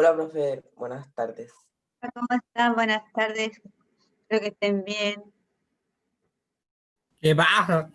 Hola, profe, buenas tardes. ¿Cómo están? Buenas tardes. Espero que estén bien. ¿Qué pasa?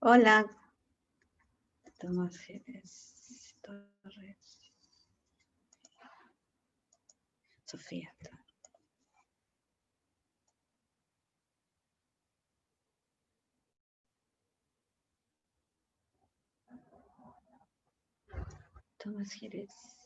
Hola. Tomás Jerez Torres. Sofía. Tomás Jerez.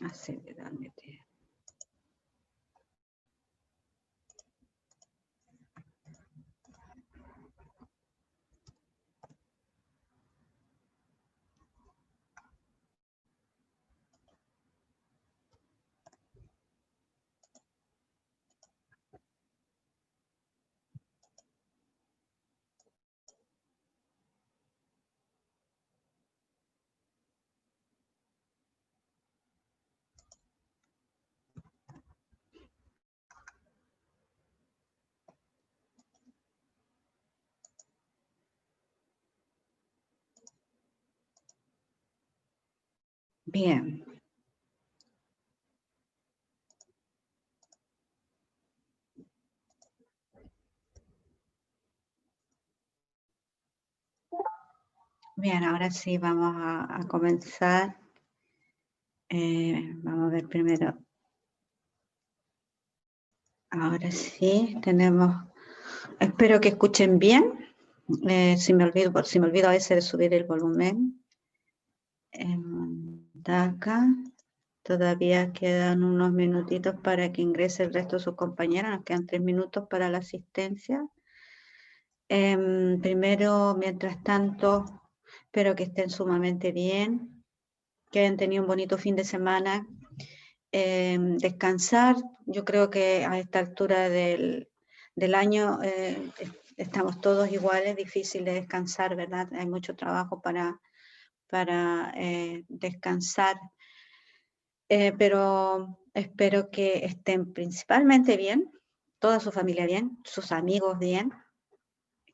Acevedo, meter. Bien. Bien, ahora sí vamos a comenzar. Vamos a ver primero. Ahora sí, tenemos... Espero que escuchen bien. Si me olvido a veces de subir el volumen. Acá. Todavía quedan unos minutitos para que ingrese el resto de sus compañeros. Nos quedan 3 minutos para la asistencia. Primero, mientras tanto, espero que estén sumamente bien, que hayan tenido un bonito fin de semana. Descansar, yo creo que a esta altura del año estamos todos iguales, difícil de descansar, ¿verdad? Hay mucho trabajo para descansar, pero espero que estén principalmente bien, toda su familia bien, sus amigos bien,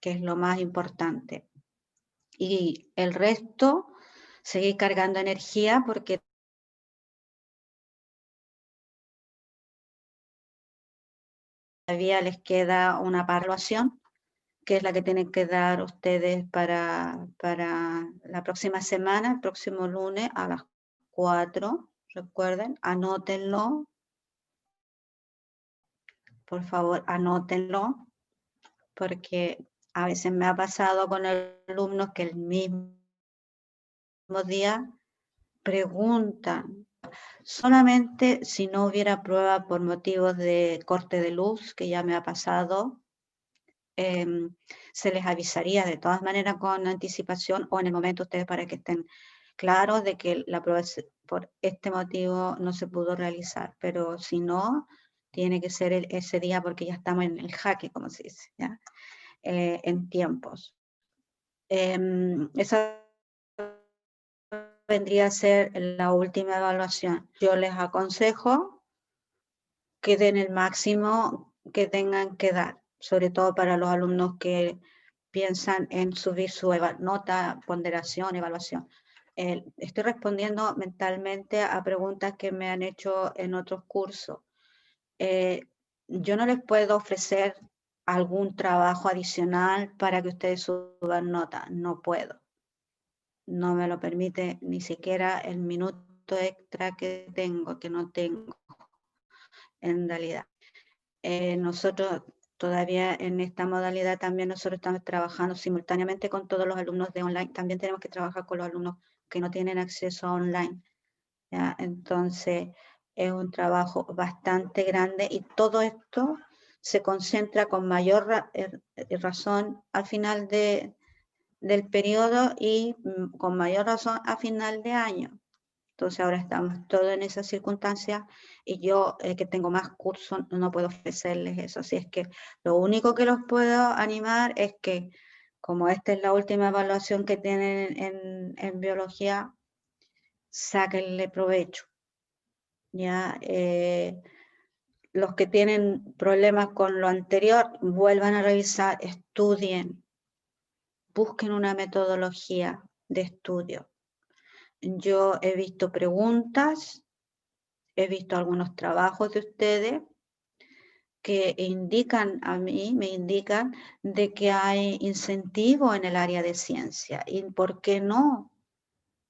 que es lo más importante. Y el resto, seguir cargando energía porque todavía les queda una evaluación, que es la que tienen que dar ustedes para la próxima semana, el próximo lunes a las 4. Recuerden, anótenlo. Por favor, anótenlo, porque a veces me ha pasado con alumnos que el mismo día preguntan. Solamente si no hubiera prueba por motivos de corte de luz, que ya me ha pasado, se les avisaría de todas maneras con anticipación o en el momento ustedes para que estén claros de que la prueba por este motivo no se pudo realizar, pero si no, tiene que ser ese día porque ya estamos en el jaque, como se dice, ¿ya? En tiempos. Esa vendría a ser la última evaluación. Yo les aconsejo que den el máximo que tengan que dar, sobre todo para los alumnos que piensan en subir su nota, ponderación, evaluación. Estoy respondiendo mentalmente a preguntas que me han hecho en otros cursos. Yo no les puedo ofrecer algún trabajo adicional para que ustedes suban nota, no puedo. No me lo permite ni siquiera el minuto extra que tengo, que no tengo en realidad. Nosotros todavía en esta modalidad también nosotros estamos trabajando simultáneamente con todos los alumnos de online. También tenemos que trabajar con los alumnos que no tienen acceso a online, ¿ya? Entonces es un trabajo bastante grande y todo esto se concentra con mayor razón al final del periodo y con mayor razón a final de año. Entonces ahora estamos todos en esas circunstancias y yo que tengo más cursos no puedo ofrecerles eso. Así es que lo único que los puedo animar es que como esta es la última evaluación que tienen en biología, sáquenle provecho. Ya, los que tienen problemas con lo anterior, vuelvan a revisar, estudien, busquen una metodología de estudio. Yo he visto preguntas, he visto algunos trabajos de ustedes que indican a mí, me indican de que hay incentivo en el área de ciencia. ¿Y por qué no?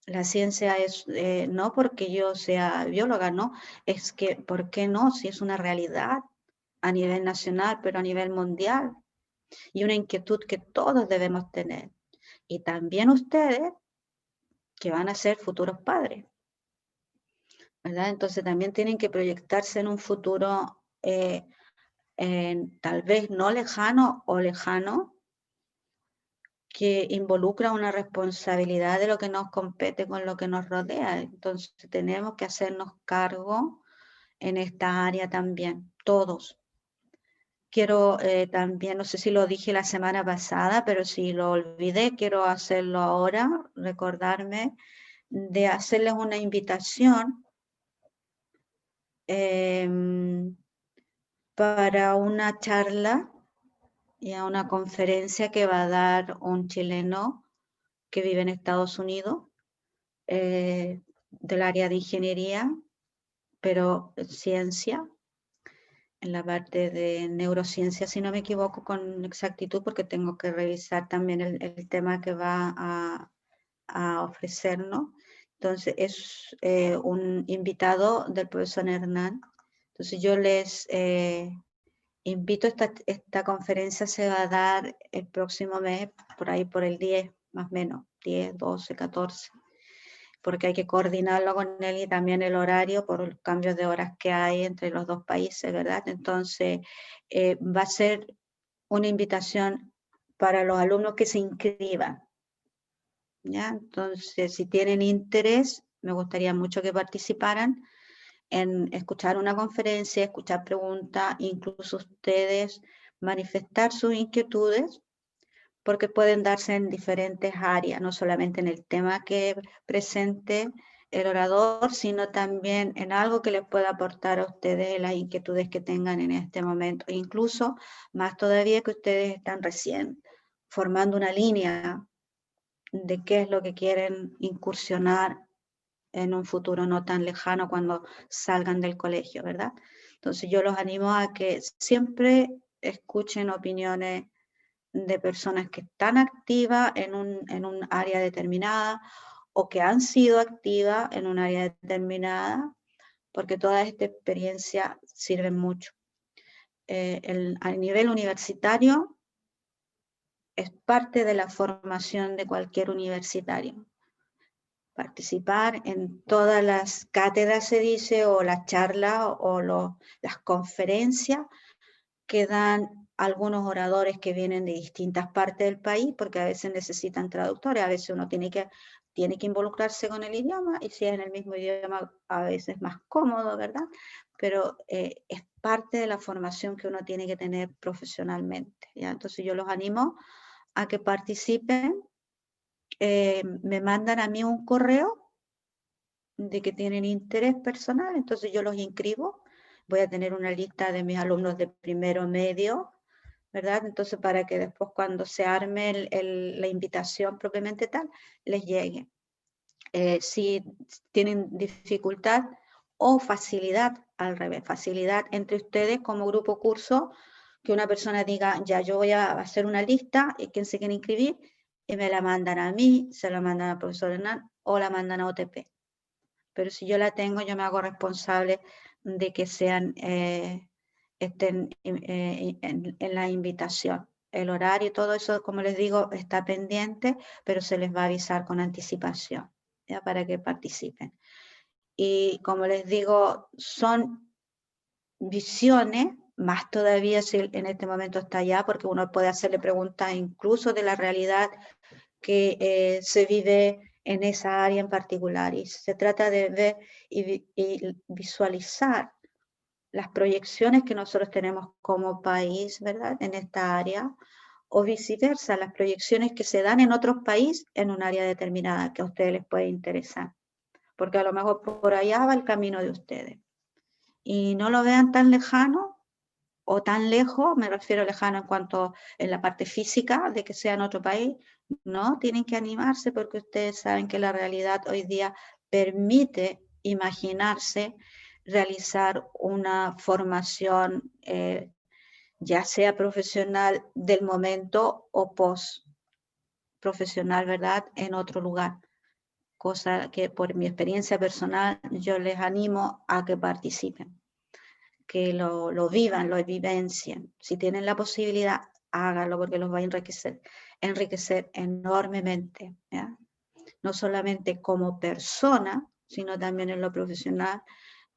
La ciencia es, no porque yo sea bióloga, no, es que, ¿por qué no? Si es una realidad a nivel nacional, pero a nivel mundial, y una inquietud que todos debemos tener. Y también ustedes, que van a ser futuros padres, ¿verdad? Entonces también tienen que proyectarse en un futuro tal vez no lejano o lejano, que involucra una responsabilidad de lo que nos compete con lo que nos rodea. Entonces tenemos que hacernos cargo en esta área también, todos. Quiero también, no sé si lo dije la semana pasada, pero si lo olvidé, quiero hacerlo ahora, recordarme de hacerles una invitación para una charla y a una conferencia que va a dar un chileno que vive en Estados Unidos. del área de ingeniería, pero ciencia, en la parte de neurociencia, si no me equivoco con exactitud, porque tengo que revisar también el tema que va a ofrecernos. Entonces, es un invitado del profesor Hernán. Entonces, yo les invito, esta conferencia se va a dar el próximo mes, por ahí por el 10, más o menos, 10, 12, 14, porque hay que coordinarlo con él y también el horario por los cambios de horas que hay entre los dos países, ¿verdad? Entonces, va a ser una invitación para los alumnos que se inscriban, ¿ya? Entonces, si tienen interés, me gustaría mucho que participaran en escuchar una conferencia, escuchar preguntas, incluso ustedes manifestar sus inquietudes, porque pueden darse en diferentes áreas, no solamente en el tema que presente el orador, sino también en algo que les pueda aportar a ustedes las inquietudes que tengan en este momento. Incluso más todavía que ustedes están recién formando una línea de qué es lo que quieren incursionar en un futuro no tan lejano cuando salgan del colegio, ¿verdad? Entonces yo los animo a que siempre escuchen opiniones de personas que están activas en un área determinada o que han sido activas en un área determinada, porque toda esta experiencia sirve mucho. A nivel universitario es parte de la formación de cualquier universitario. Participar en todas las cátedras, se dice, o las charlas o las conferencias que dan algunos oradores que vienen de distintas partes del país, porque a veces necesitan traductores, a veces uno tiene que involucrarse con el idioma, y si es en el mismo idioma a veces es más cómodo, ¿verdad? Pero es parte de la formación que uno tiene que tener profesionalmente, ¿ya? Entonces yo los animo a que participen, me mandan a mí un correo de que tienen interés personal, entonces yo los inscribo, voy a tener una lista de mis alumnos de primero medio, ¿verdad? Entonces para que después cuando se arme la invitación propiamente tal, les llegue. Si tienen dificultad o facilidad, al revés, facilidad entre ustedes como grupo curso, que una persona diga, ya yo voy a hacer una lista, y quien se quiere inscribir, y me la mandan a mí, se la mandan al profesor Hernán, o la mandan a OTP. Pero si yo la tengo, yo me hago responsable de que estén en la invitación. El horario y todo eso, como les digo, está pendiente, pero se les va a avisar con anticipación, ¿ya? Para que participen. Y como les digo, son visiones, más todavía si en este momento está allá, porque uno puede hacerle preguntas incluso de la realidad que se vive en esa área en particular, y se trata de ver y visualizar las proyecciones que nosotros tenemos como país, ¿verdad?, en esta área, o viceversa, las proyecciones que se dan en otros países en un área determinada que a ustedes les puede interesar, porque a lo mejor por allá va el camino de ustedes. Y no lo vean tan lejano o tan lejos, me refiero lejano en cuanto en la parte física, de que sea en otro país. No, tienen que animarse porque ustedes saben que la realidad hoy día permite imaginarse realizar una formación, ya sea profesional del momento o post profesional, ¿verdad?, en otro lugar. Cosa que por mi experiencia personal yo les animo a que participen, que lo vivan, lo vivencien. Si tienen la posibilidad, háganlo porque los va a enriquecer enormemente, ¿ya? No solamente como persona, sino también en lo profesional,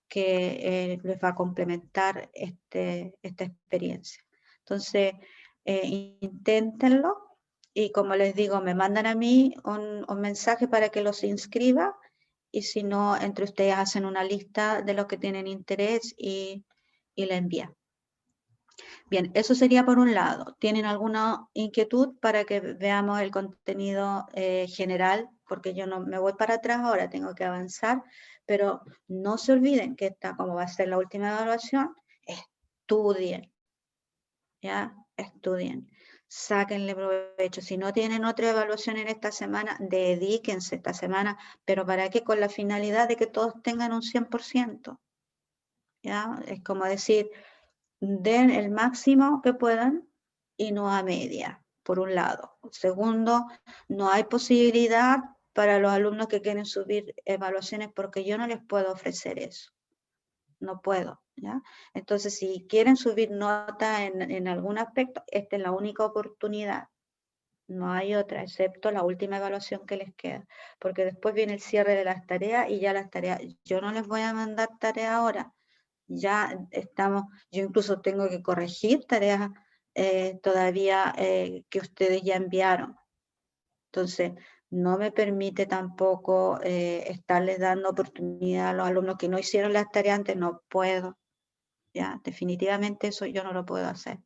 que les va a complementar esta experiencia. Entonces, inténtenlo, y como les digo, me mandan a mí un mensaje para que los inscriba, y si no, entre ustedes hacen una lista de los que tienen interés y la envían. Bien, eso sería por un lado. ¿Tienen alguna inquietud para que veamos el contenido general? Porque yo no me voy para atrás ahora, tengo que avanzar, pero no se olviden que esta, como va a ser la última evaluación, estudien, ¿ya? Estudien. sáquenle provecho. Si no tienen otra evaluación en esta semana, dedíquense esta semana, pero ¿para qué? Con la finalidad de que todos tengan un 100%. ¿Ya? Es como decir, den el máximo que puedan y no a media, por un lado. Segundo, no hay posibilidad para los alumnos que quieren subir evaluaciones porque yo no les puedo ofrecer eso. No puedo, ¿ya? Entonces, si quieren subir nota en algún aspecto, esta es la única oportunidad. No hay otra, excepto la última evaluación que les queda. Porque después viene el cierre de las tareas y ya las tareas, yo no les voy a mandar tareas ahora. Ya estamos, yo incluso tengo que corregir tareas todavía que ustedes ya enviaron. Entonces, no me permite tampoco estarles dando oportunidad a los alumnos que no hicieron las tareas antes, no puedo. Ya, definitivamente eso yo no lo puedo hacer.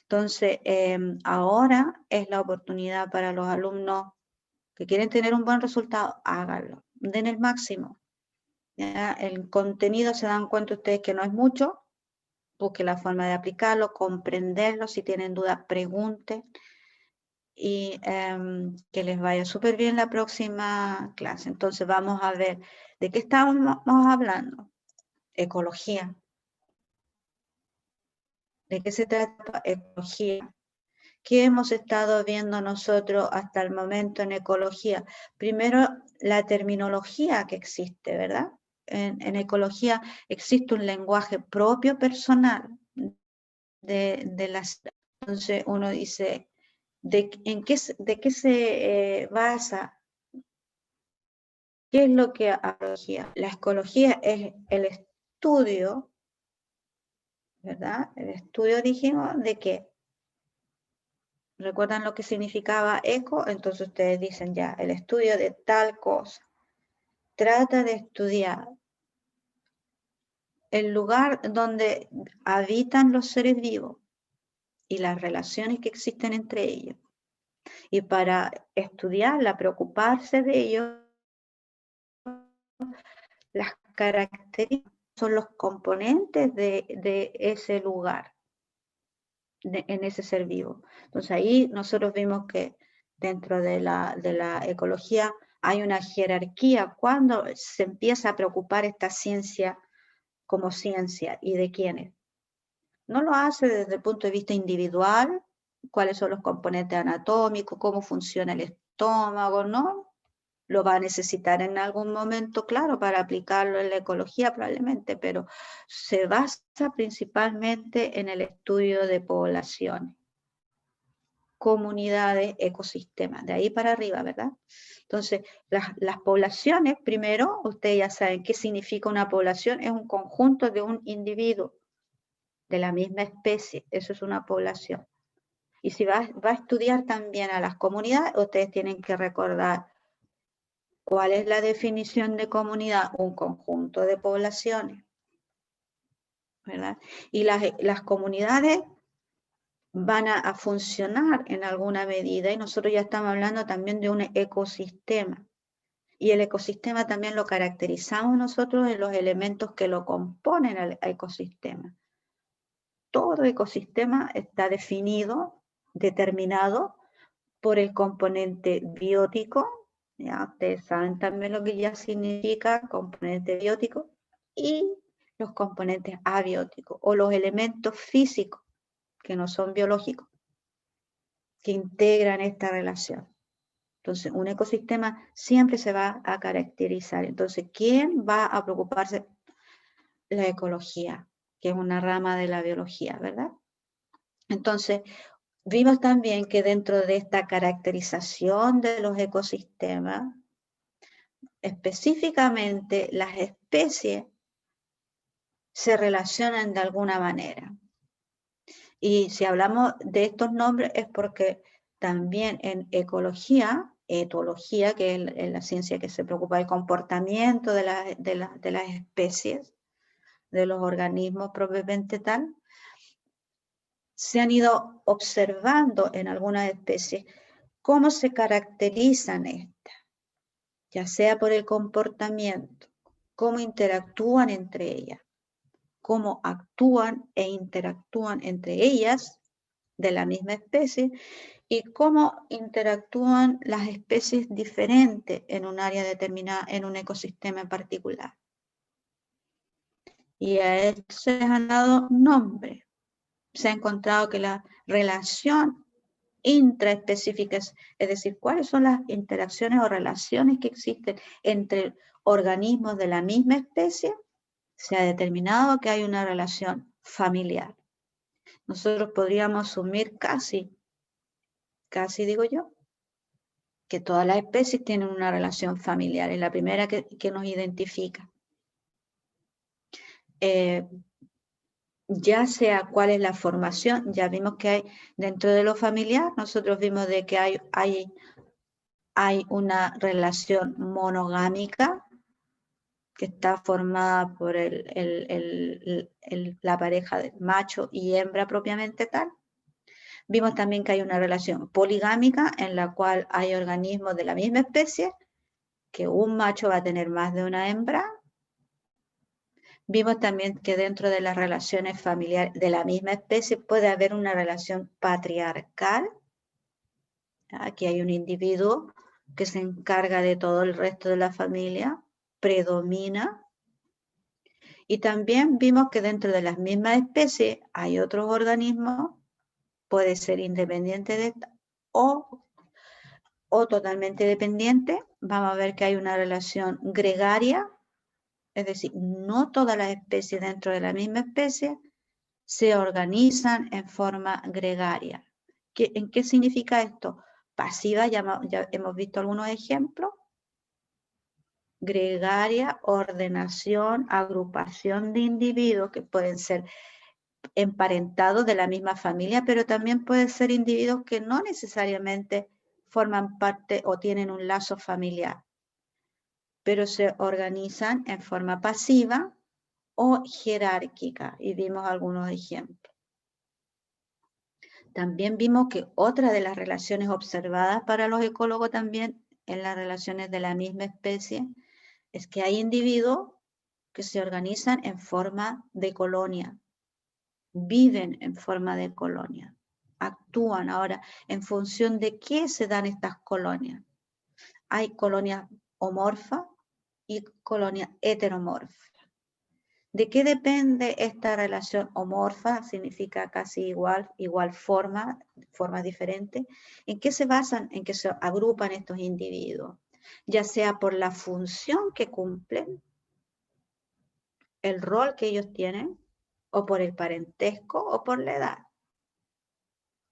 Entonces, ahora es la oportunidad para los alumnos que quieren tener un buen resultado, háganlo, den el máximo. ¿Ya? El contenido, se dan cuenta ustedes que no es mucho, busquen la forma de aplicarlo, comprenderlo, si tienen dudas, pregunten, y que les vaya súper bien la próxima clase. Entonces vamos a ver, ¿de qué estábamos hablando? Ecología. ¿De qué se trata? Ecología. ¿Qué hemos estado viendo nosotros hasta el momento en ecología? Primero, la terminología que existe, ¿verdad? En ecología existe un lenguaje propio personal de las... Entonces uno dice, ¿de qué se basa? ¿Qué es lo que ecología? La ecología es el estudio, ¿verdad? El estudio, dijimos, ¿de qué? ¿Recuerdan lo que significaba eco? Entonces ustedes dicen ya, el estudio de tal cosa. Trata de estudiar el lugar donde habitan los seres vivos y las relaciones que existen entre ellos. Y para estudiarla, preocuparse de ellos, las características son los componentes de ese lugar, en ese ser vivo. Entonces ahí nosotros vimos que dentro de la ecología hay una jerarquía. ¿Cuándo se empieza a preocupar esta ciencia como ciencia y de quiénes? No lo hace desde el punto de vista individual, cuáles son los componentes anatómicos, cómo funciona el estómago, ¿no? Lo va a necesitar en algún momento, claro, para aplicarlo en la ecología probablemente, pero se basa principalmente en el estudio de poblaciones, comunidades, ecosistemas, de ahí para arriba, ¿verdad? Entonces, las poblaciones, primero, ustedes ya saben qué significa una población, es un conjunto de un individuo de la misma especie, eso es una población. Y si va a estudiar también a las comunidades, ustedes tienen que recordar cuál es la definición de comunidad, un conjunto de poblaciones, ¿verdad? Y las comunidades van a funcionar en alguna medida y nosotros ya estamos hablando también de un ecosistema. Y el ecosistema también lo caracterizamos nosotros en los elementos que lo componen al ecosistema. Todo ecosistema está definido, determinado por el componente biótico, ya ustedes saben también lo que ya significa componente biótico, y los componentes abióticos o los elementos físicos que no son biológicos, que integran esta relación. Entonces, un ecosistema siempre se va a caracterizar. Entonces, ¿quién va a preocuparse? La ecología, que es una rama de la biología, ¿verdad? Entonces, vimos también que dentro de esta caracterización de los ecosistemas, específicamente las especies se relacionan de alguna manera. Y si hablamos de estos nombres es porque también en ecología, etología, que es la ciencia que se preocupa del comportamiento de las especies, de los organismos propiamente tal, se han ido observando en algunas especies cómo se caracterizan estas, ya sea por el comportamiento, cómo interactúan entre ellas, cómo actúan e interactúan entre ellas de la misma especie y cómo interactúan las especies diferentes en un área determinada, en un ecosistema en particular. Y a eso se han dado nombres. Se ha encontrado que la relación intraespecífica, es decir, cuáles son las interacciones o relaciones que existen entre organismos de la misma especie, se ha determinado que hay una relación familiar. Nosotros podríamos asumir casi digo yo, que todas las especies tienen una relación familiar, es la primera que nos identifica. Ya sea cuál es la formación, ya vimos que hay dentro de lo familiar, nosotros vimos de que hay una relación monogámica que está formada por la pareja de macho y hembra propiamente tal. Vimos también que hay una relación poligámica en la cual hay organismos de la misma especie, que un macho va a tener más de una hembra. Vimos también que dentro de las relaciones familiares de la misma especie puede haber una relación patriarcal. Aquí hay un individuo que se encarga de todo el resto de la familia, predomina. Y también vimos que dentro de las mismas especies hay otros organismos, puede ser independiente de esta o totalmente dependiente. Vamos a ver que hay una relación gregaria, es decir, no todas las especies dentro de la misma especie se organizan en forma gregaria. ¿En qué significa esto? Pasiva, ya hemos visto algunos ejemplos. Gregaria, ordenación, agrupación de individuos que pueden ser emparentados de la misma familia, pero también pueden ser individuos que no necesariamente forman parte o tienen un lazo familiar, pero se organizan en forma pasiva o jerárquica, y vimos algunos ejemplos. También vimos que otra de las relaciones observadas para los ecólogos también en las relaciones de la misma especie es que hay individuos que se organizan en forma de colonia, viven en forma de colonia, actúan. Ahora, ¿en función de qué se dan estas colonias? Hay colonias homorfas y colonias heteromorfas. ¿De qué depende esta relación homorfa? Significa casi igual forma, formas diferentes. ¿En qué se basan? En que se agrupan estos individuos, ya sea por la función que cumplen, el rol que ellos tienen, o por el parentesco, o por la edad.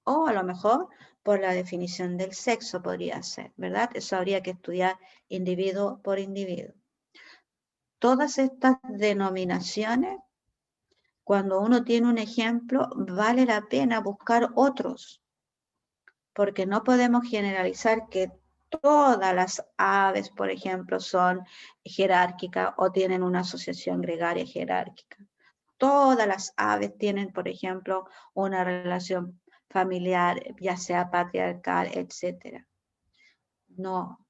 O a lo mejor por la definición del sexo podría ser, ¿verdad? Eso habría que estudiar individuo por individuo. Todas estas denominaciones, cuando uno tiene un ejemplo, vale la pena buscar otros, porque no podemos generalizar que todas las aves, por ejemplo, son jerárquicas o tienen una asociación gregaria jerárquica. Todas las aves tienen, por ejemplo, una relación familiar, ya sea patriarcal, etc. No,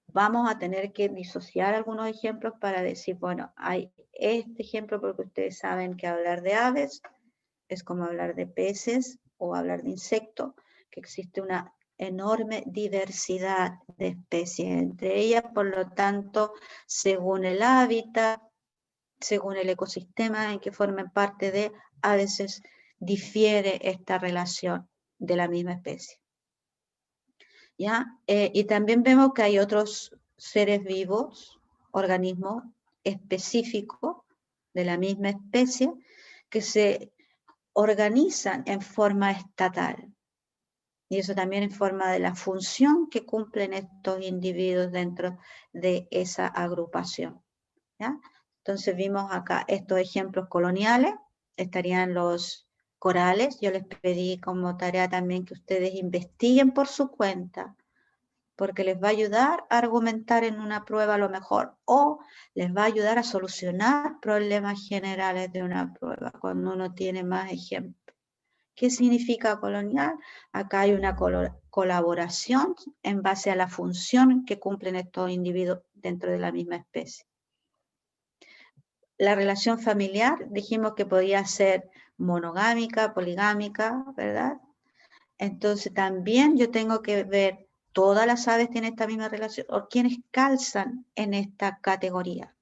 vamos a tener que disociar algunos ejemplos para decir, bueno, hay este ejemplo porque ustedes saben que hablar de aves es como hablar de peces o hablar de insectos, que existe una enorme diversidad de especies entre ellas, por lo tanto, según el hábitat, según el ecosistema en que formen parte de, a veces difiere esta relación de la misma especie. ¿Ya? Y también vemos que hay otros seres vivos, organismos específicos de la misma especie, que se organizan en forma estatal. Y eso también en forma de la función que cumplen estos individuos dentro de esa agrupación. ¿Ya? Entonces vimos acá estos ejemplos coloniales, estarían los corales. Yo les pedí como tarea también que ustedes investiguen por su cuenta, porque les va a ayudar a argumentar en una prueba a lo mejor, o les va a ayudar a solucionar problemas generales de una prueba, cuando uno tiene más ejemplos. ¿Qué significa colonial? Acá hay una colaboración en base a la función que cumplen estos individuos dentro de la misma especie. La relación familiar, dijimos que podía ser monogámica, poligámica, ¿verdad? Entonces también yo tengo que ver, ¿todas las aves tienen esta misma relación? ¿O quiénes calzan en esta categoría?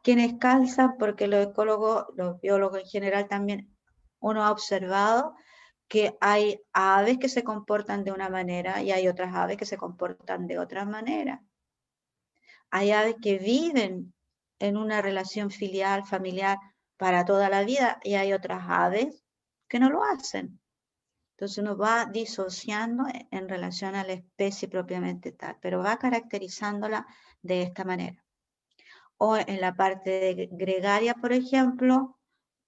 ¿Quiénes calzan? Porque los ecólogos, los biólogos en general también, uno ha observado que hay aves que se comportan de una manera y hay otras aves que se comportan de otra manera. Hay aves que viven en una relación filial, familiar, para toda la vida, y hay otras aves que no lo hacen. Entonces uno va disociando en relación a la especie propiamente tal, pero va caracterizándola de esta manera. O en la parte gregaria, por ejemplo,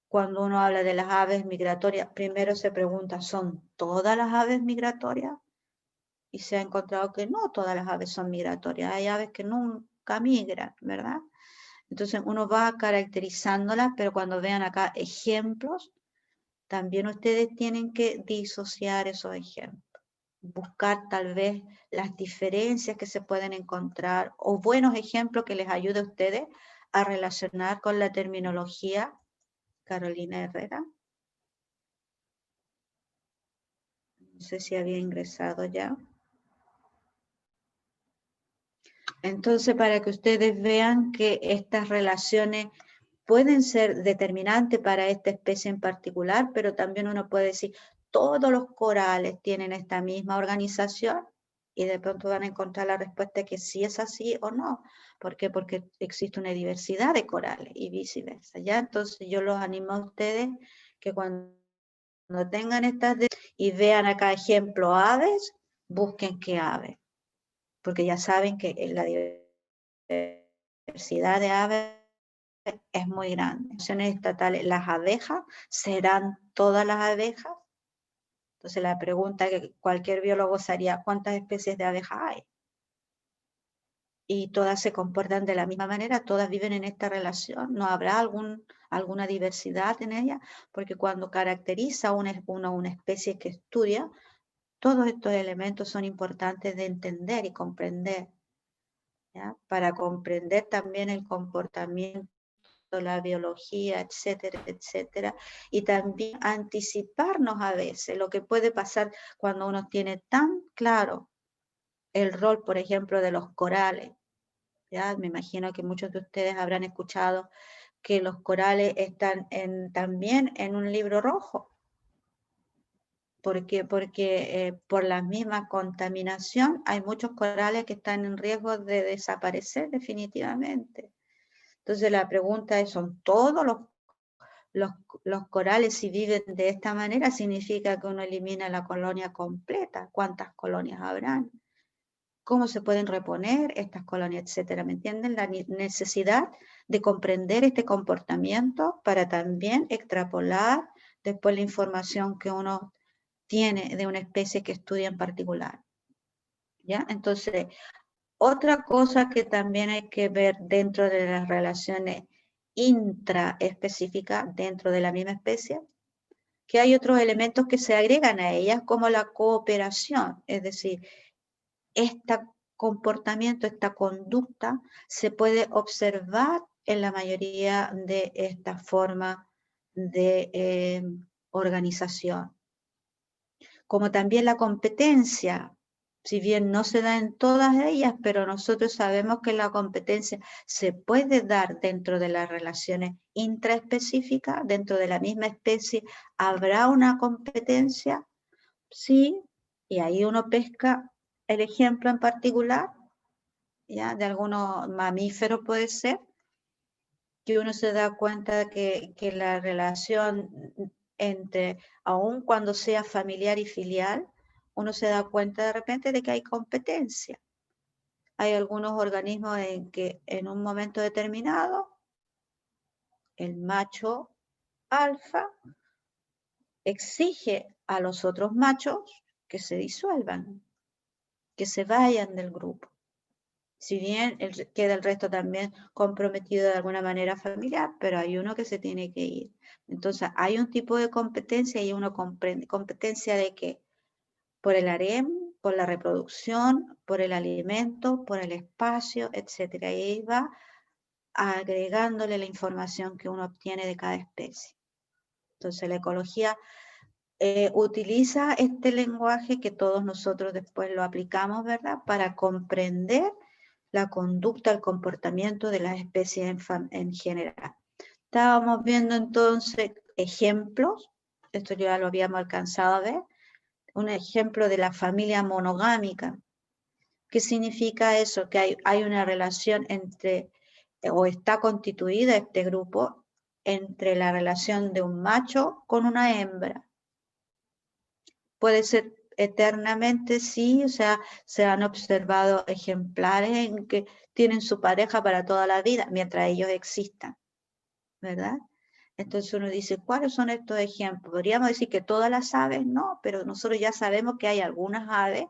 cuando uno habla de las aves migratorias, primero se pregunta, ¿son todas las aves migratorias? Y se ha encontrado que no todas las aves son migratorias, hay aves que nunca migran, ¿verdad? Entonces uno va caracterizándolas, pero cuando vean acá ejemplos, también ustedes tienen que disociar esos ejemplos, buscar tal vez las diferencias que se pueden encontrar o buenos ejemplos que les ayude a ustedes a relacionar con la terminología. Carolina Herrera. No sé si había ingresado ya. Entonces, para que ustedes vean que estas relaciones pueden ser determinantes para esta especie en particular, pero también uno puede decir, todos los corales tienen esta misma organización, y de pronto van a encontrar la respuesta que sí es así o no. ¿Por qué? Porque existe una diversidad de corales y viceversa, ¿ya? Entonces yo los animo a ustedes que cuando tengan estas y vean acá ejemplo aves, busquen qué aves, porque ya saben que la diversidad de aves es muy grande. Naciones estatales, las abejas, ¿serán todas las abejas? Entonces la pregunta que cualquier biólogo se haría, ¿cuántas especies de abejas hay? Y todas se comportan de la misma manera, todas viven en esta relación, ¿no habrá alguna diversidad en ella? Porque cuando caracteriza una especie que estudia, todos estos elementos son importantes de entender y comprender, ¿ya? Para comprender también el comportamiento, la biología, etcétera, etcétera, y también anticiparnos a veces lo que puede pasar cuando uno tiene tan claro el rol, por ejemplo, de los corales. ¿Ya? Me imagino que muchos de ustedes habrán escuchado que los corales están también en un libro rojo. ¿Por qué? Porque por la misma contaminación hay muchos corales que están en riesgo de desaparecer definitivamente. Entonces la pregunta es, ¿son todos los corales si viven de esta manera? Significa que uno elimina la colonia completa. ¿Cuántas colonias habrán? ¿Cómo se pueden reponer estas colonias, etcétera? ¿Me entienden? La necesidad de comprender este comportamiento para también extrapolar después la información que uno tiene de una especie que estudia en particular. ¿Ya? Entonces, otra cosa que también hay que ver dentro de las relaciones intraespecíficas dentro de la misma especie, que hay otros elementos que se agregan a ellas, como la cooperación, es decir, este comportamiento, esta conducta se puede observar en la mayoría de estas formas de organización. Como también la competencia, si bien no se da en todas ellas, pero nosotros sabemos que la competencia se puede dar dentro de las relaciones intraespecíficas, dentro de la misma especie, ¿habrá una competencia? Sí, y ahí uno pesca el ejemplo en particular, ¿ya? De algunos mamíferos puede ser, que uno se da cuenta que la relación entre, aun cuando sea familiar y filial, uno se da cuenta de repente de que hay competencia. Hay algunos organismos en que en un momento determinado el macho alfa exige a los otros machos que se disuelvan, que se vayan del grupo. Si bien queda el resto también comprometido de alguna manera familiar, pero hay uno que se tiene que ir. Entonces hay un tipo de competencia y uno comprende competencia de qué, por el harem, por la reproducción, por el alimento, por el espacio, etcétera. Y ahí va agregándole la información que uno obtiene de cada especie. Entonces la ecología utiliza este lenguaje que todos nosotros después lo aplicamos, ¿verdad? Para comprender la conducta, el comportamiento de las especies en general. Estábamos viendo entonces ejemplos, esto ya lo habíamos alcanzado a ver, un ejemplo de la familia monogámica. ¿Qué significa eso? Que hay una relación entre, o está constituida este grupo, entre la relación de un macho con una hembra. Puede ser eternamente, sí, o sea, se han observado ejemplares en que tienen su pareja para toda la vida, mientras ellos existan, ¿verdad? Entonces uno dice, ¿cuáles son estos ejemplos? Podríamos decir que todas las aves no, pero nosotros ya sabemos que hay algunas aves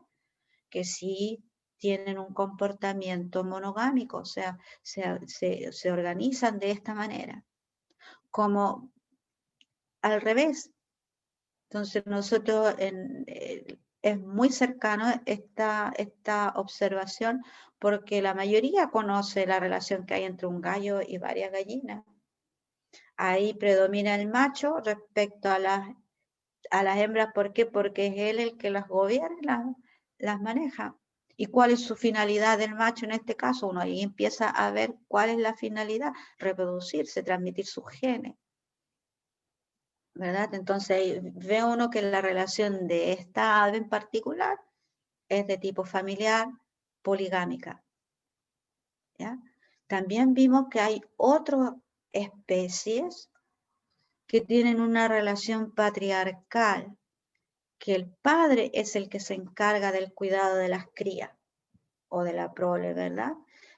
que sí tienen un comportamiento monogámico, o sea, se organizan de esta manera, como al revés. Entonces nosotros, es muy cercano esta observación porque la mayoría conoce la relación que hay entre un gallo y varias gallinas. Ahí predomina el macho respecto a las hembras. ¿Por qué? Porque es él el que las gobierna, las maneja. ¿Y cuál es su finalidad del macho en este caso? Uno ahí empieza a ver cuál es la finalidad, reproducirse, transmitir sus genes, ¿verdad? Entonces ve uno que la relación de esta ave en particular es de tipo familiar, poligámica, ¿ya? También vimos que hay otras especies que tienen una relación patriarcal, que el padre es el que se encarga del cuidado de las crías o de la prole, ¿verdad?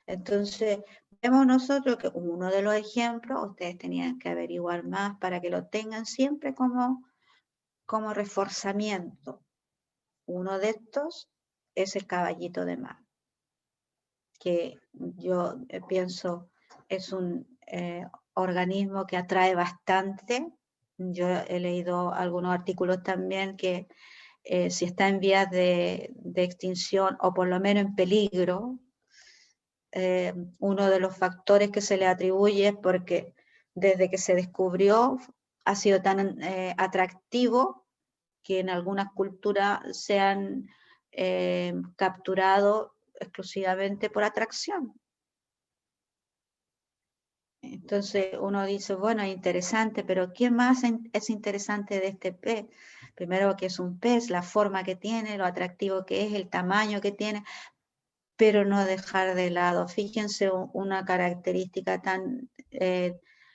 Entonces, vemos nosotros que uno de los ejemplos, ustedes tenían que averiguar más para que lo tengan siempre como reforzamiento. Uno de estos es el caballito de mar, que yo pienso es un organismo que atrae bastante. Yo he leído algunos artículos también que si está en vías de extinción o por lo menos en peligro, uno de los factores que se le atribuye es porque desde que se descubrió ha sido tan atractivo que en algunas culturas se han capturado exclusivamente por atracción. Entonces uno dice, bueno, es interesante, pero ¿qué más es interesante de este pez? Primero que es un pez, la forma que tiene, lo atractivo que es, el tamaño que tiene, pero no dejar de lado. Fíjense una característica tan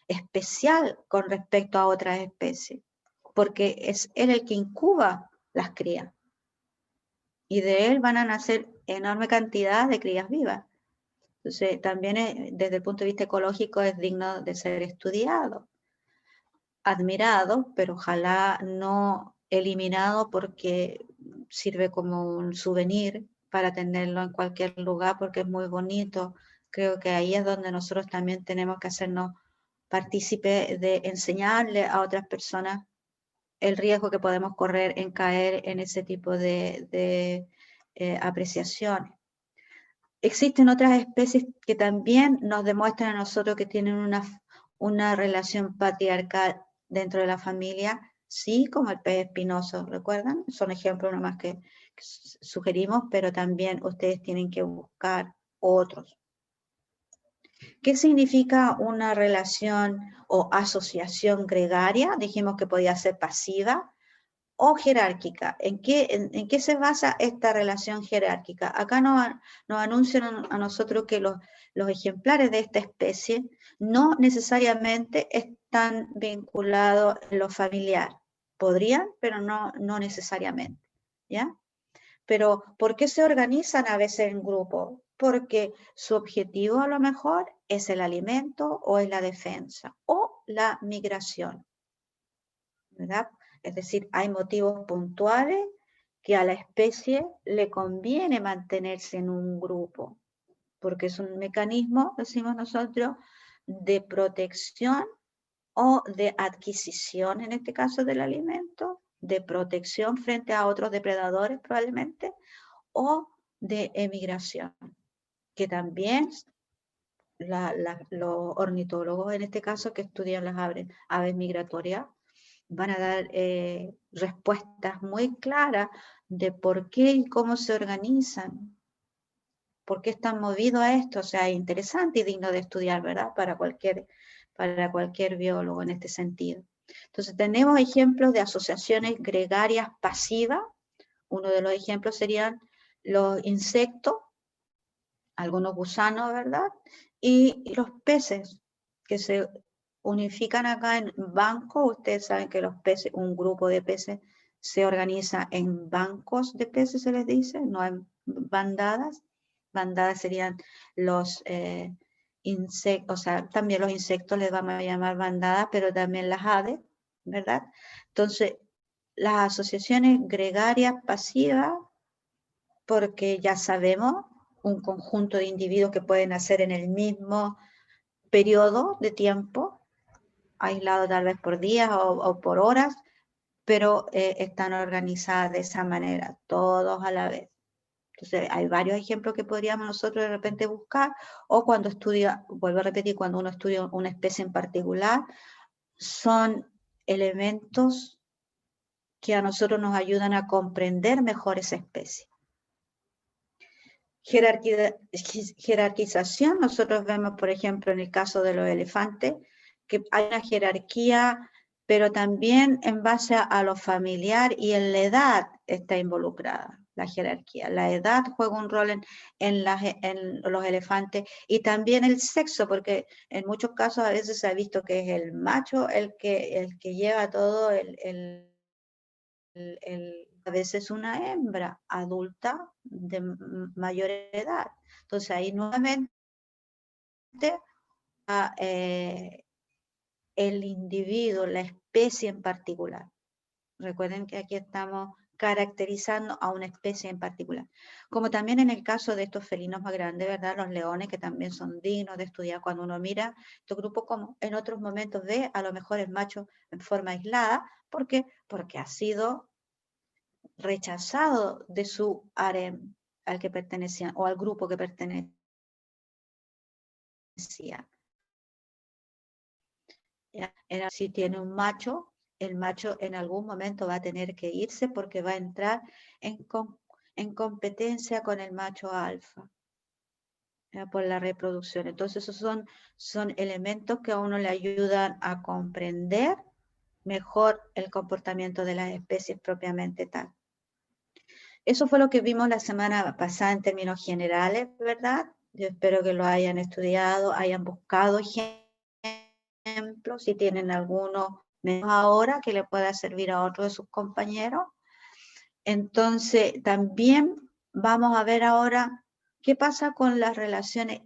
especial con respecto a otras especies, porque es él el que incuba las crías, y de él van a nacer enorme cantidad de crías vivas. Entonces, también desde el punto de vista ecológico es digno de ser estudiado, admirado, pero ojalá no eliminado porque sirve como un souvenir para tenerlo en cualquier lugar porque es muy bonito. Creo que ahí es donde nosotros también tenemos que hacernos partícipe de enseñarle a otras personas el riesgo que podemos correr en caer en ese tipo de apreciaciones. Existen otras especies que también nos demuestran a nosotros que tienen una relación patriarcal dentro de la familia, sí, como el pez espinoso, ¿recuerdan? Son ejemplos nomás que sugerimos, pero también ustedes tienen que buscar otros. ¿Qué significa una relación o asociación gregaria? Dijimos que podía ser pasiva o jerárquica. ¿En qué se basa esta relación jerárquica? Acá nos anuncian a nosotros que los ejemplares de esta especie no necesariamente están vinculados en lo familiar. Podrían, pero no necesariamente, ¿ya? Pero ¿por qué se organizan a veces en grupo? Porque su objetivo a lo mejor es el alimento o es la defensa o la migración, ¿verdad? Es decir, hay motivos puntuales que a la especie le conviene mantenerse en un grupo, porque es un mecanismo, decimos nosotros, de protección o de adquisición, en este caso del alimento, de protección frente a otros depredadores probablemente, o de emigración, que también los ornitólogos, en este caso, que estudian las aves migratorias, van a dar respuestas muy claras de por qué y cómo se organizan, por qué están movidos a esto. O sea, interesante y digno de estudiar, ¿verdad? Para cualquier biólogo en este sentido. Entonces, tenemos ejemplos de asociaciones gregarias pasivas. Uno de los ejemplos serían los insectos, algunos gusanos, ¿verdad? Y los peces, que se unifican acá en bancos. Ustedes saben que los peces, un grupo de peces, se organiza en bancos de peces, se les dice, no en bandadas. Bandadas serían los insectos, o sea, también los insectos les vamos a llamar bandadas, pero también las aves, ¿verdad? Entonces, las asociaciones gregarias pasivas, porque ya sabemos un conjunto de individuos que pueden nacer en el mismo periodo de tiempo, aislado tal vez por días o por horas, pero están organizadas de esa manera, todos a la vez. Entonces, hay varios ejemplos que podríamos nosotros de repente buscar, o cuando estudia, vuelvo a repetir, cuando uno estudia una especie en particular, son elementos que a nosotros nos ayudan a comprender mejor esa especie. Jerarquización, nosotros vemos, por ejemplo, en el caso de los elefantes, que hay una jerarquía, pero también en base a lo familiar y en la edad está involucrada la jerarquía. La edad juega un rol en los elefantes y también el sexo, porque en muchos casos a veces se ha visto que es el macho el que lleva todo a veces una hembra adulta de mayor edad. Entonces ahí nuevamente el individuo, la especie en particular. Recuerden que aquí estamos caracterizando a una especie en particular. Como también en el caso de estos felinos más grandes, ¿verdad? Los leones, que también son dignos de estudiar cuando uno mira estos grupos, como en otros momentos ve a lo mejor el macho en forma aislada. ¿Por qué? Porque ha sido rechazado de su harem al que pertenecían o al grupo que pertenecía. Si tiene un macho, el macho en algún momento va a tener que irse porque va a entrar en competencia con el macho alfa, ¿ya? Por la reproducción. Entonces esos son elementos que a uno le ayudan a comprender mejor el comportamiento de las especies propiamente tal. Eso fue lo que vimos la semana pasada en términos generales, ¿verdad? Yo espero que lo hayan estudiado, hayan buscado ejemplos, si tienen alguno menos ahora que le pueda servir a otro de sus compañeros. Entonces, también vamos a ver ahora qué pasa con las relaciones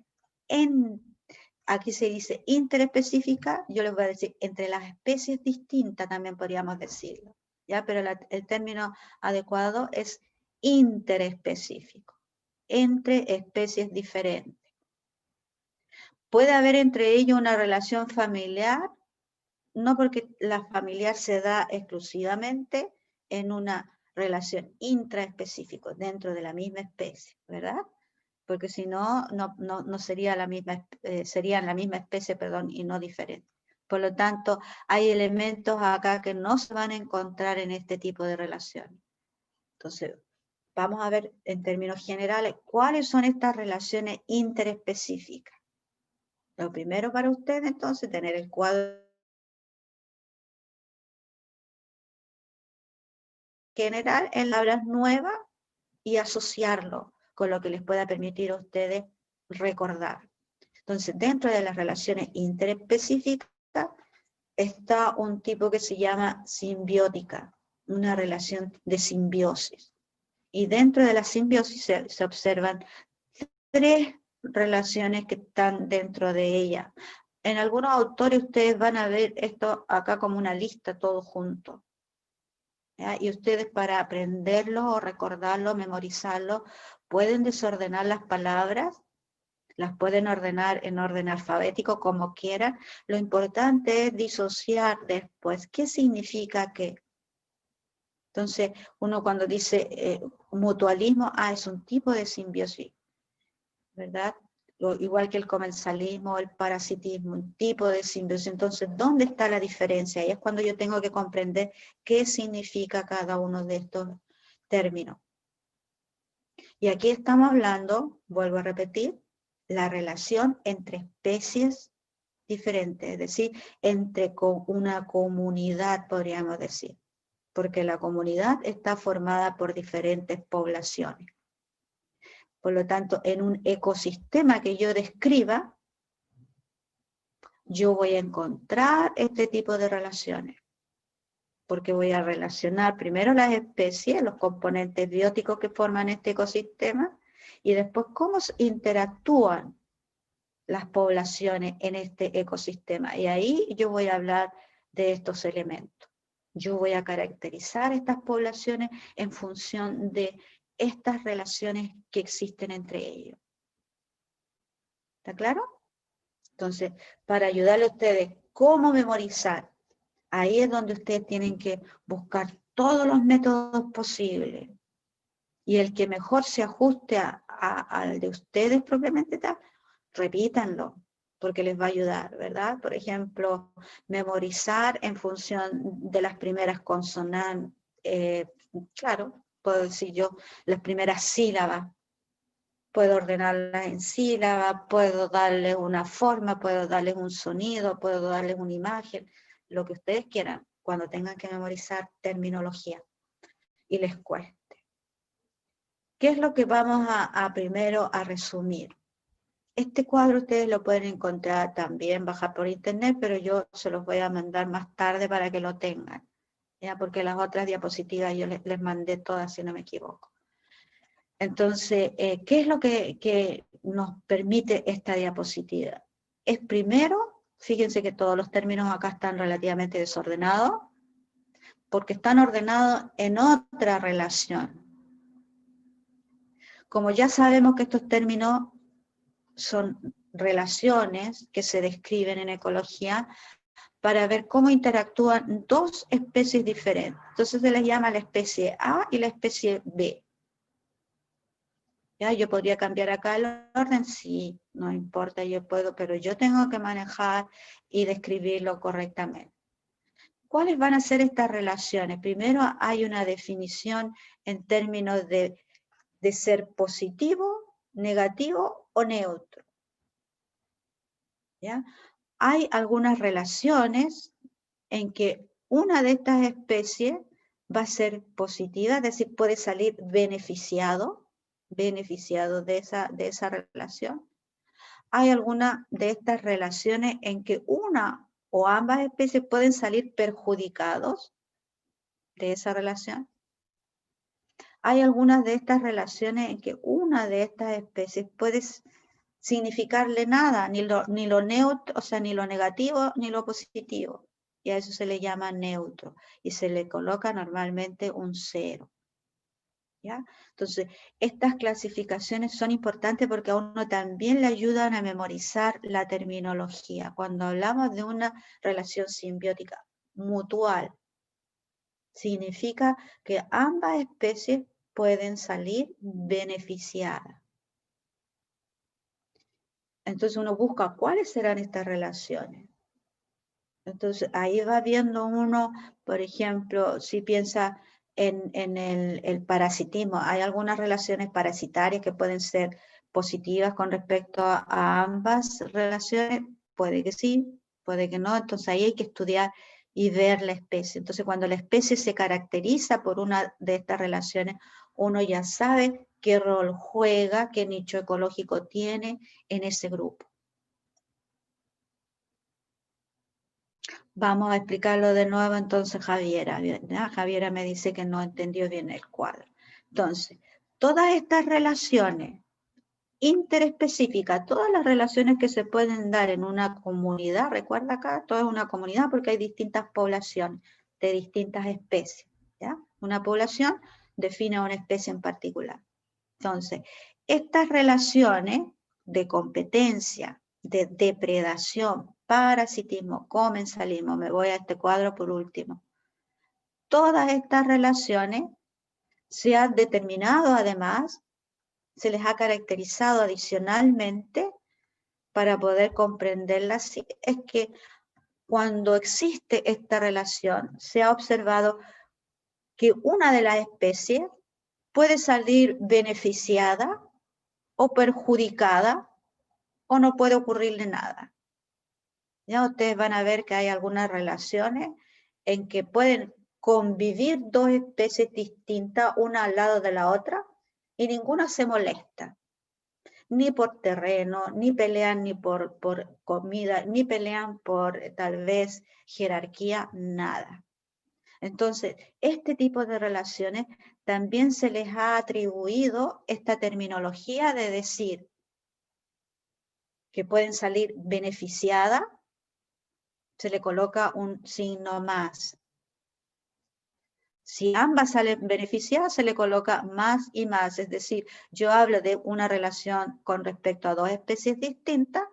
aquí se dice interespecífica, yo les voy a decir entre las especies distintas también podríamos decirlo, ¿ya? Pero el término adecuado es interespecífico, entre especies diferentes. ¿Puede haber entre ellos una relación familiar? No, porque la familiar se da exclusivamente en una relación intraespecífica, dentro de la misma especie, ¿verdad? Porque si no, no sería la misma, serían la misma especie, perdón, y no diferente. Por lo tanto, hay elementos acá que no se van a encontrar en este tipo de relaciones. Entonces, vamos a ver en términos generales cuáles son estas relaciones interespecíficas. Lo primero para ustedes, entonces, tener el cuadro general en palabras nuevas y asociarlo con lo que les pueda permitir a ustedes recordar. Entonces, dentro de las relaciones interespecíficas está un tipo que se llama simbiótica, una relación de simbiosis. Y dentro de la simbiosis se observan tres relaciones que están dentro de ella. En algunos autores ustedes van a ver esto acá como una lista todo junto, ¿ya? Y ustedes para aprenderlo o recordarlo, memorizarlo, pueden desordenar las palabras, las pueden ordenar en orden alfabético como quieran. Lo importante es disociar después. ¿Qué significa qué? Entonces, uno cuando dice mutualismo, es un tipo de simbiosis, ¿verdad? igual que el comensalismo, el parasitismo, un tipo de simbiosis. Entonces, ¿dónde está la diferencia? Ahí es cuando yo tengo que comprender qué significa cada uno de estos términos. Y aquí estamos hablando, vuelvo a repetir, la relación entre especies diferentes, es decir, entre una comunidad, podríamos decir, porque la comunidad está formada por diferentes poblaciones. Por lo tanto, en un ecosistema que yo describa, yo voy a encontrar este tipo de relaciones, porque voy a relacionar primero las especies, los componentes bióticos que forman este ecosistema, y después cómo interactúan las poblaciones en este ecosistema. Y ahí yo voy a hablar de estos elementos. Yo voy a caracterizar estas poblaciones en función de estas relaciones que existen entre ellos. ¿Está claro? Entonces, para ayudarle a ustedes cómo memorizar, ahí es donde ustedes tienen que buscar todos los métodos posibles. Y el que mejor se ajuste al de ustedes propiamente tal, repítanlo, porque les va a ayudar, ¿verdad? Por ejemplo, memorizar en función de las primeras consonantes, claro, puedo decir yo, las primeras sílabas, puedo ordenarlas en sílabas, puedo darles una forma, puedo darles un sonido, puedo darles una imagen, lo que ustedes quieran, cuando tengan que memorizar terminología y les cueste. ¿Qué es lo que vamos a primero a resumir? Este cuadro ustedes lo pueden encontrar también, bajar por internet, pero yo se los voy a mandar más tarde para que lo tengan, ¿ya? Porque las otras diapositivas yo les mandé todas, si no me equivoco. Entonces, ¿qué es lo que nos permite esta diapositiva? Es primero, fíjense que todos los términos acá están relativamente desordenados, porque están ordenados en otra relación. Como ya sabemos que estos términos son relaciones que se describen en ecología para ver cómo interactúan dos especies diferentes. Entonces se les llama la especie A y la especie B. ¿Ya? Yo podría cambiar acá el orden, sí, no importa, yo puedo, pero yo tengo que manejar y describirlo correctamente. ¿Cuáles van a ser estas relaciones? Primero hay una definición en términos de ser positivo, negativo o neutro. ¿Ya? Hay algunas relaciones en que una de estas especies va a ser positiva, es decir, puede salir beneficiado de esa relación. Hay algunas de estas relaciones en que una o ambas especies pueden salir perjudicados de esa relación. Hay algunas de estas relaciones en que una de estas especies puede significarle nada, ni lo neutro, o sea, ni lo negativo ni lo positivo. Y a eso se le llama neutro. Y se le coloca normalmente un 0. ¿Ya? Entonces, estas clasificaciones son importantes porque a uno también le ayudan a memorizar la terminología. Cuando hablamos de una relación simbiótica mutual, significa que ambas especies pueden salir beneficiadas. Entonces uno busca cuáles serán estas relaciones. Entonces ahí va viendo uno, por ejemplo, si piensa en el parasitismo, hay algunas relaciones parasitarias que pueden ser positivas con respecto a ambas relaciones, puede que sí, puede que no, entonces ahí hay que estudiar y ver la especie. Entonces cuando la especie se caracteriza por una de estas relaciones, uno ya sabe qué rol juega, qué nicho ecológico tiene en ese grupo. Vamos a explicarlo de nuevo entonces Javiera. ¿Ya? Javiera me dice que no entendió bien el cuadro. Entonces, todas estas relaciones interespecíficas, todas las relaciones que se pueden dar en una comunidad, recuerda acá, toda es una comunidad porque hay distintas poblaciones de distintas especies. ¿Ya? Una población define a una especie en particular. Entonces, estas relaciones de competencia, de depredación, parasitismo, comensalismo, me voy a este cuadro por último. Todas estas relaciones se han determinado además, se les ha caracterizado adicionalmente para poder comprenderla así, es que cuando existe esta relación, se ha observado que una de las especies puede salir beneficiada o perjudicada o no puede ocurrirle nada. Ya ustedes van a ver que hay algunas relaciones en que pueden convivir dos especies distintas, una al lado de la otra, y ninguna se molesta, ni por terreno, ni pelean ni por comida, ni pelean por tal vez jerarquía, nada. Entonces, este tipo de relaciones también se les ha atribuido esta terminología de decir que pueden salir beneficiadas, se le coloca un signo más. Si ambas salen beneficiadas, se le coloca más y más. Es decir, yo hablo de una relación con respecto a dos especies distintas,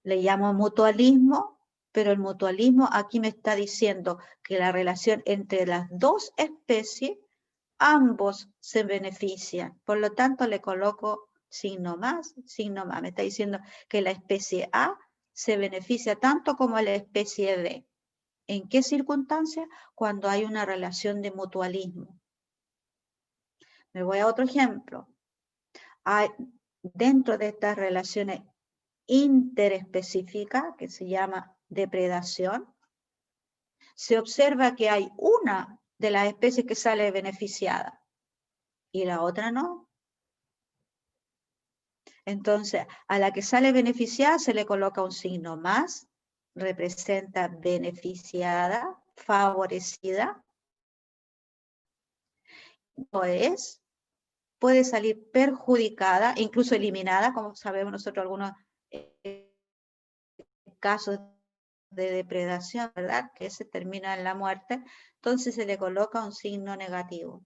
le llamo mutualismo, pero el mutualismo aquí me está diciendo que la relación entre las dos especies, ambos se benefician. Por lo tanto, le coloco signo más, signo más. Me está diciendo que la especie A se beneficia tanto como la especie B. ¿En qué circunstancias? Cuando hay una relación de mutualismo. Me voy a otro ejemplo. Dentro de estas relaciones interespecíficas, que se llama depredación, se observa que hay una de las especies que sale beneficiada y la otra no. Entonces, a la que sale beneficiada se le coloca un signo más, representa beneficiada, favorecida. No es, puede salir perjudicada, incluso eliminada, como sabemos nosotros algunos casos de depredación, ¿verdad? Que se termina en la muerte, entonces se le coloca un signo negativo.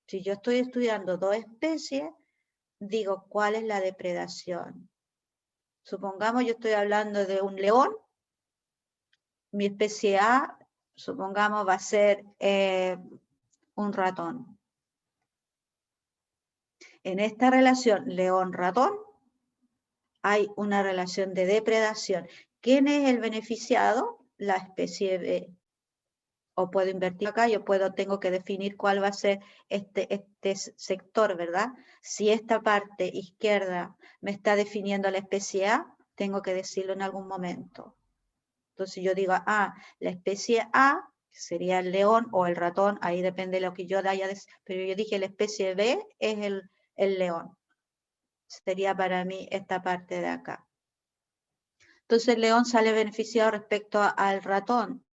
Si yo estoy estudiando dos especies, digo, ¿cuál es la depredación? Supongamos yo estoy hablando de un león, mi especie A, supongamos, va a ser un ratón. En esta relación león-ratón hay una relación de depredación. ¿Quién es el beneficiado? La especie B. O puedo invertir acá, tengo que definir cuál va a ser este sector, ¿verdad? Si esta parte izquierda me está definiendo la especie A, tengo que decirlo en algún momento. Entonces yo digo, la especie A, que sería el león o el ratón, ahí depende de lo que yo haya, pero yo dije la especie B es el león. Sería para mí esta parte de acá. Entonces el león sale beneficiado respecto al ratón,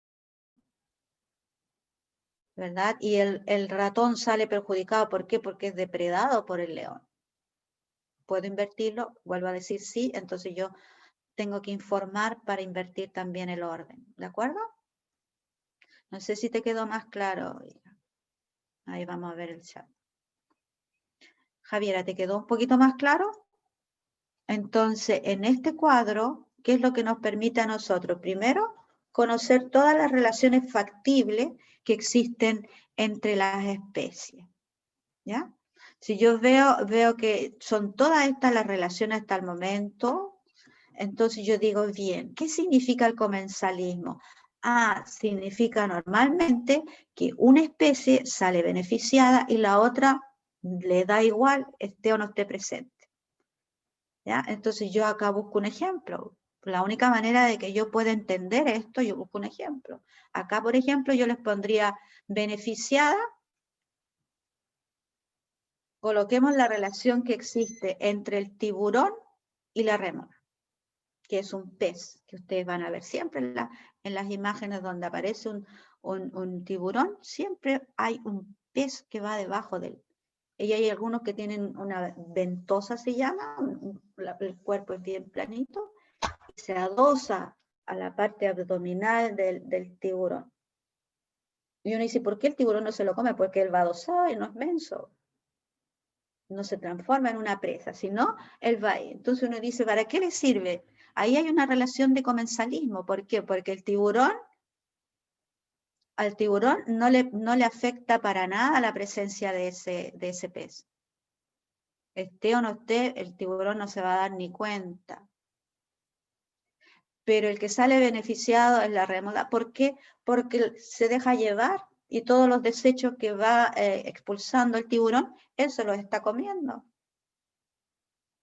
¿verdad? Y el ratón sale perjudicado, ¿por qué? Porque es depredado por el león. ¿Puedo invertirlo? Vuelvo a decir sí, entonces yo tengo que informar para invertir también el orden, ¿de acuerdo? No sé si te quedó más claro. Ahí vamos a ver el chat. Javiera, ¿te quedó un poquito más claro? Entonces, en este cuadro, ¿qué es lo que nos permite a nosotros? Primero, conocer todas las relaciones factibles que existen entre las especies, ¿ya? Si yo veo que son todas estas las relaciones hasta el momento, entonces yo digo, bien, ¿qué significa el comensalismo? Significa normalmente que una especie sale beneficiada y la otra le da igual, esté o no esté presente. ¿Ya? Entonces yo acá busco un ejemplo. La única manera de que yo pueda entender esto, yo busco un ejemplo. Acá, por ejemplo, yo les pondría beneficiada. Coloquemos la relación que existe entre el tiburón y la rémora, que es un pez, que ustedes van a ver siempre en las imágenes donde aparece un tiburón, siempre hay un pez que va debajo de él. Y hay algunos que tienen una ventosa, se llama, el cuerpo es bien planito, y se adosa a la parte abdominal del tiburón. Y uno dice, ¿por qué el tiburón no se lo come? Porque él va adosado y no es menso. No se transforma en una presa, sino él va ahí. Entonces uno dice, ¿para qué le sirve? Ahí hay una relación de comensalismo. ¿Por qué? Porque al tiburón no le afecta para nada la presencia de ese pez. Esté o no esté, el tiburón no se va a dar ni cuenta. Pero el que sale beneficiado es la remoda. ¿Por qué? Porque se deja llevar y todos los desechos que va expulsando el tiburón, él se los está comiendo.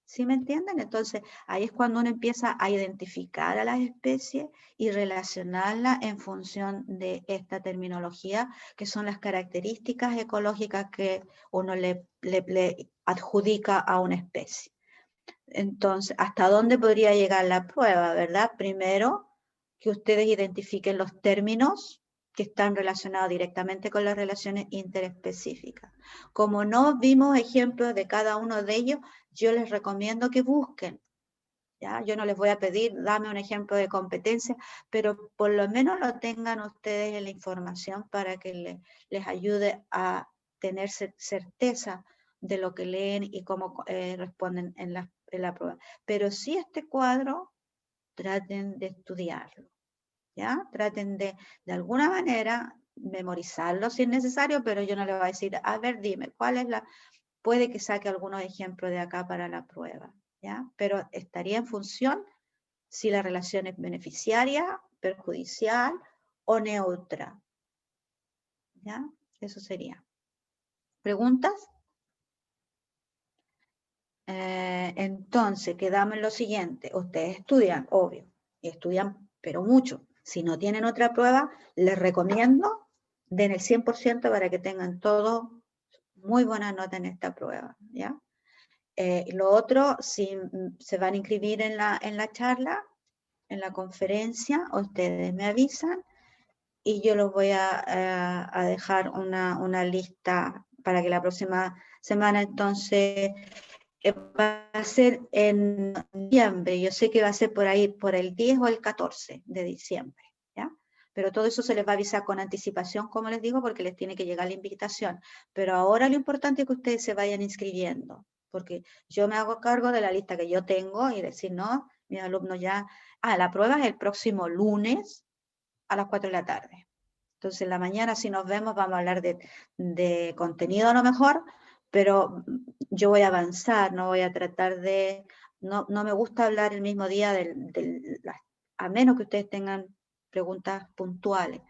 ¿Sí me entienden? Entonces, ahí es cuando uno empieza a identificar a las especies y relacionarlas en función de esta terminología, que son las características ecológicas que uno le adjudica a una especie. Entonces, ¿hasta dónde podría llegar la prueba, verdad? Primero, que ustedes identifiquen los términos que están relacionados directamente con las relaciones interespecíficas. Como no vimos ejemplos de cada uno de ellos, yo les recomiendo que busquen. ¿Ya? Yo no les voy a pedir, dame un ejemplo de competencia, pero por lo menos lo tengan ustedes en la información para que les ayude a tener certeza de lo que leen y cómo responden en la prueba. Pero sí este cuadro, traten de estudiarlo, ¿ya? Traten de alguna manera, memorizarlo si es necesario, pero yo no les voy a decir, a ver, dime, ¿cuál es la...? Puede que saque algunos ejemplos de acá para la prueba, ¿ya? Pero estaría en función si la relación es beneficiaria, perjudicial o neutra, ¿ya? Eso sería. ¿Preguntas? Entonces, quedamos en lo siguiente. Ustedes estudian, obvio, y estudian, pero mucho. Si no tienen otra prueba, les recomiendo den el 100% para que tengan todo muy buena nota en esta prueba, ¿ya? Lo otro, si se van a inscribir en la charla, en la conferencia, ustedes me avisan y yo los voy a dejar una lista para que la próxima semana entonces va a ser en diciembre. Yo sé que va a ser por ahí, por el 10 o el 14 de diciembre, ¿ya? Pero todo eso se les va a avisar con anticipación, como les digo, porque les tiene que llegar la invitación. Pero ahora lo importante es que ustedes se vayan inscribiendo, porque yo me hago cargo de la lista que yo tengo y decir, no, mis alumnos ya... la prueba es el próximo lunes a las 4 de la tarde. Entonces, en la mañana, si nos vemos, vamos a hablar de contenido a lo mejor, pero yo voy a avanzar, no voy a tratar de... No me gusta hablar el mismo día, a menos que ustedes tengan preguntas puntuales,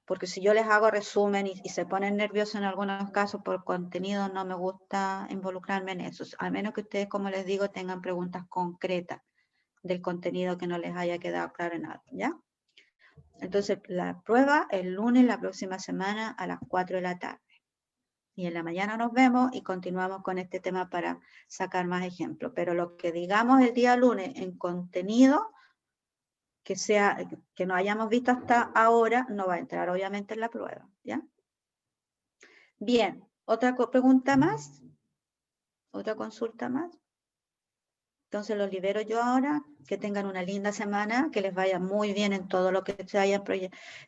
porque si yo les hago resumen y se ponen nerviosos en algunos casos por contenido, no me gusta involucrarme en eso, a menos que ustedes, como les digo, tengan preguntas concretas del contenido que no les haya quedado claro en algo, ¿ya? Entonces, la prueba el lunes, la próxima semana, a las 4 de la tarde. Y en la mañana nos vemos y continuamos con este tema para sacar más ejemplos. Pero lo que digamos el día lunes en contenido, que no hayamos visto hasta ahora, no va a entrar obviamente en la prueba, ¿ya? Bien, ¿otra pregunta más? ¿Otra consulta más? Entonces los libero yo ahora, que tengan una linda semana, que les vaya muy bien en todo lo que se hayan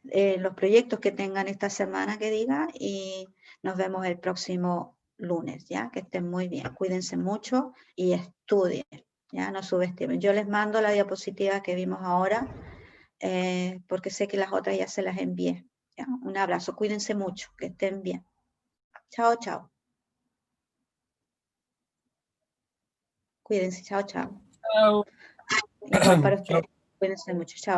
los proyectos que tengan esta semana que diga, y nos vemos el próximo lunes, ¿ya? Que estén muy bien, cuídense mucho y estudien, ¿ya? No subestimen. Yo les mando la diapositiva que vimos ahora, porque sé que las otras ya se las envié, ¿ya? Un abrazo, cuídense mucho, que estén bien. Chao, chao. Cuídense, chao, chao. Chao. Igual para ustedes. Cuídense mucho. Chao.